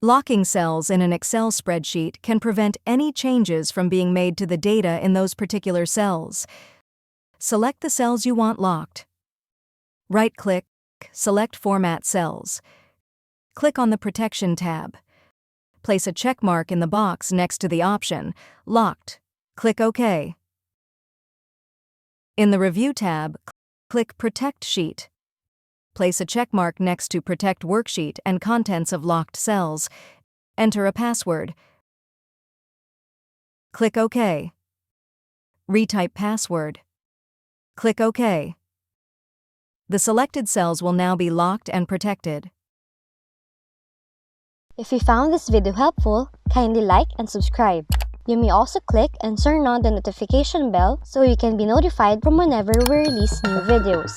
Locking cells in an Excel spreadsheet can prevent any changes from being made to the data in those particular cells. Select the cells you want locked. Right-click, select Format Cells. Click on the Protection tab. Place a check mark in the box next to the option Locked. Click OK. In the Review tab, click Protect Sheet. Place a check mark next to Protect Worksheet and contents of locked cells. Enter a password. Click OK. Retype password. Click OK. The selected cells will now be locked and protected. If you found this video helpful, kindly like and subscribe. You may also click and turn on the notification bell so you can be notified from whenever we release new videos.